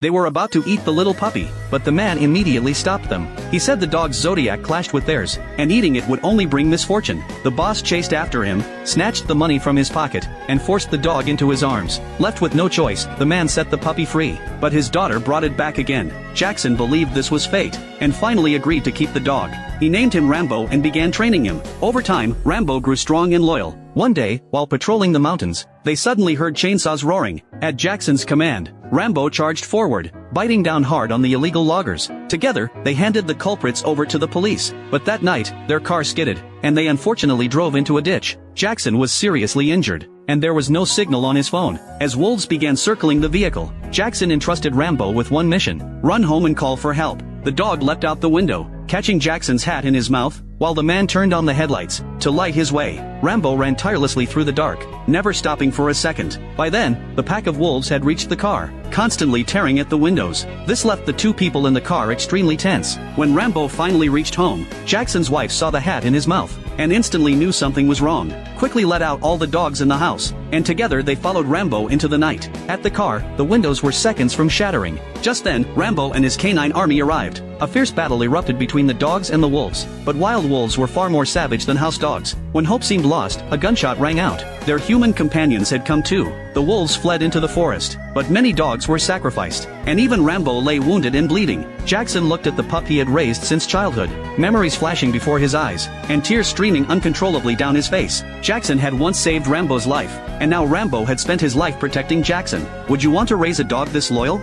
They were about to eat the little puppy, but the man immediately stopped them. He said the dog's zodiac clashed with theirs, and eating it would only bring misfortune. The boss chased after him, snatched the money from his pocket, and forced the dog into his arms. Left with no choice, the man set the puppy free, but his daughter brought it back again. Jackson believed this was fate, and finally agreed to keep the dog. He named him Rambo and began training him. Over time, Rambo grew strong and loyal. One day, while patrolling the mountains, they suddenly heard chainsaws roaring. At Jackson's command, Rambo charged forward, biting down hard on the illegal loggers. Together, they handed the culprits over to the police. But that night, their car skidded, and they unfortunately drove into a ditch. Jackson was seriously injured, and there was no signal on his phone. As wolves began circling the vehicle, Jackson entrusted Rambo with one mission: run home and call for help. The dog leapt out the window, catching Jackson's hat in his mouth, while the man turned on the headlights to light his way. Rambo ran tirelessly through the dark, never stopping for a second. By then, the pack of wolves had reached the car, constantly tearing at the windows. This left the two people in the car extremely tense. When Rambo finally reached home, Jackson's wife saw the hat in his mouth, and instantly knew something was wrong. Quickly let out all the dogs in the house, and together they followed Rambo into the night. At the car, the windows were seconds from shattering. Just then, Rambo and his canine army arrived. A fierce battle erupted between the dogs and the wolves, but wild wolves were far more savage than house dogs. When hope seemed lost, a gunshot rang out. Their human companions had come too. The wolves fled into the forest, but many dogs were sacrificed, and even Rambo lay wounded and bleeding. Jackson looked at the pup he had raised since childhood, memories flashing before his eyes, and tears streaming uncontrollably down his face. Jackson had once saved Rambo's life, and now Rambo had spent his life protecting Jackson. Would you want to raise a dog this loyal?